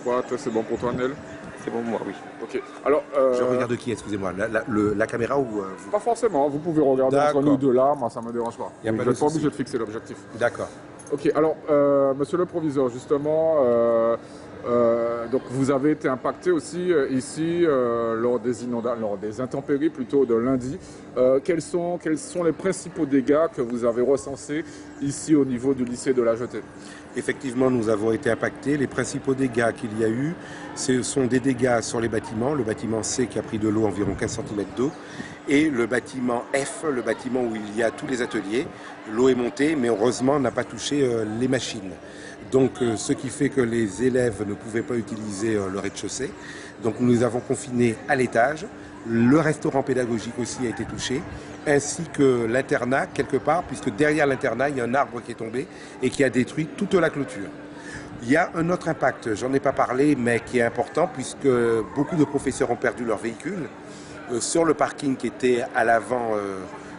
3, c'est bon pour toi, Nel? C'est bon, moi, oui. Ok. Alors, Je regarde qui, excusez-moi, la caméra ou vous? pas forcément, vous pouvez regarder entre nous deux là, moi ça me dérange pas. Y a Vous pas n'êtes de pas souci. obligé de fixer l'objectif. D'accord. Ok, alors, monsieur le proviseur, justement, donc vous avez été impacté aussi ici lors des intempéries plutôt de lundi. Quels sont les principaux dégâts que vous avez recensés ici au niveau du lycée de La Jetée? Effectivement, nous avons été impactés. Les principaux dégâts qu'il y a eu, ce sont des dégâts sur les bâtiments. Le bâtiment C qui a pris de l'eau, environ 15 cm d'eau, et le bâtiment F, le bâtiment où il y a tous les ateliers. L'eau est montée, mais heureusement, n'a pas touché les machines. Donc, ce qui fait que les élèves ne pouvaient pas utiliser le rez-de-chaussée. Donc, nous les avons confinés à l'étage. Le restaurant pédagogique aussi a été touché, ainsi que l'internat quelque part, puisque derrière l'internat, il y a un arbre qui est tombé et qui a détruit toute la clôture. Il y a un autre impact, j'en ai pas parlé, mais qui est important, puisque beaucoup de professeurs ont perdu leur véhicule sur le parking qui était à l'avant,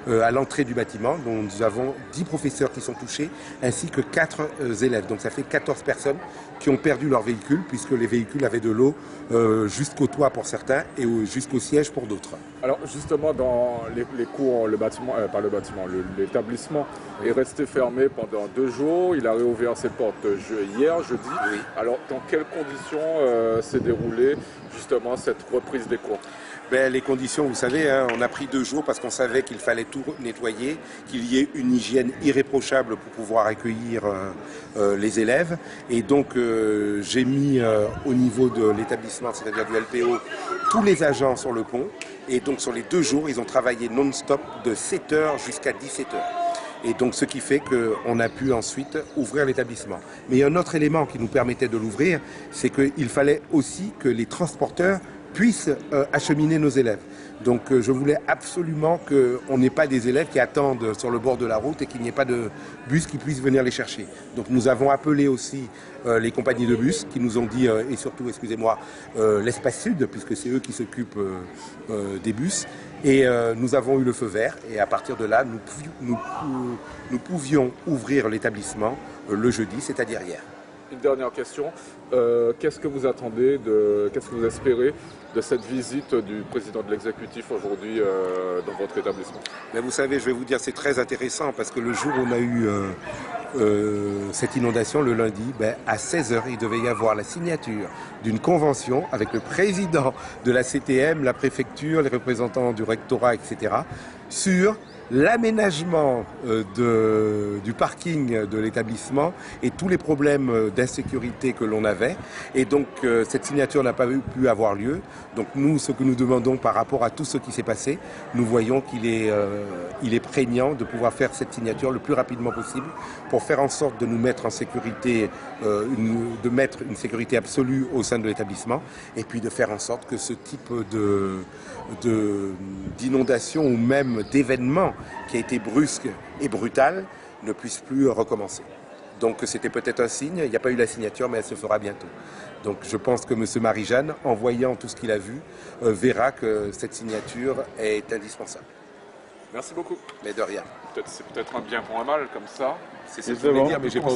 à l'entrée du bâtiment. Donc nous avons 10 professeurs qui sont touchés, ainsi que 4 élèves. Donc ça fait 14 personnes qui ont perdu leur véhicule, puisque les véhicules avaient de l'eau jusqu'au toit pour certains et jusqu'au siège pour d'autres. Alors justement, dans les cours, l'établissement est resté fermé pendant 2 jours. Il a réouvert ses portes hier, jeudi. Oui. Alors dans quelles conditions s'est déroulée justement cette reprise des cours? Ben, les conditions, vous savez, hein, on a pris 2 jours parce qu'on savait qu'il fallait tout nettoyer, qu'il y ait une hygiène irréprochable pour pouvoir accueillir les élèves. Et donc, j'ai mis au niveau de l'établissement, c'est-à-dire du LPO, tous les agents sur le pont. Et donc, sur les 2 jours, ils ont travaillé non-stop de 7h jusqu'à 17h. Et donc, ce qui fait qu'on a pu ensuite ouvrir l'établissement. Mais il y a un autre élément qui nous permettait de l'ouvrir, c'est qu'il fallait aussi que les transporteurs puissent acheminer nos élèves. Donc je voulais absolument qu'on n'ait pas des élèves qui attendent sur le bord de la route et qu'il n'y ait pas de bus qui puissent venir les chercher. Donc nous avons appelé aussi les compagnies de bus qui nous ont dit, et surtout, excusez-moi, l'Espace Sud, puisque c'est eux qui s'occupent des bus. Et nous avons eu le feu vert et à partir de là, nous pouvions ouvrir l'établissement le jeudi, c'est-à-dire hier. Une dernière question. Qu'est-ce que vous attendez, qu'est-ce que vous espérez de cette visite du président de l'exécutif aujourd'hui dans votre établissement? Mais vous savez, je vais vous dire, c'est très intéressant parce que le jour où on a eu cette inondation, le lundi, à 16h, il devait y avoir la signature d'une convention avec le président de la CTM, la préfecture, les représentants du rectorat, etc., sur l'aménagement du parking de l'établissement et tous les problèmes d'insécurité que l'on avait. Et donc, cette signature n'a pas pu avoir lieu. Donc, nous, ce que nous demandons par rapport à tout ce qui s'est passé, nous voyons qu'il est prégnant de pouvoir faire cette signature le plus rapidement possible pour faire en sorte de nous mettre en sécurité, de mettre une sécurité absolue au sein de l'établissement et puis de faire en sorte que ce type d'inondation ou même d'événement qui a été brusque et brutal ne puisse plus recommencer. Donc c'était peut-être un signe, il n'y a pas eu la signature, mais elle se fera bientôt. Donc je pense que M. Marie-Jeanne, en voyant tout ce qu'il a vu, verra que cette signature est indispensable. Merci beaucoup. Mais de rien. C'est peut-être un bien pour un mal, comme ça. C'est ce que je voulais dire, mais j'ai pas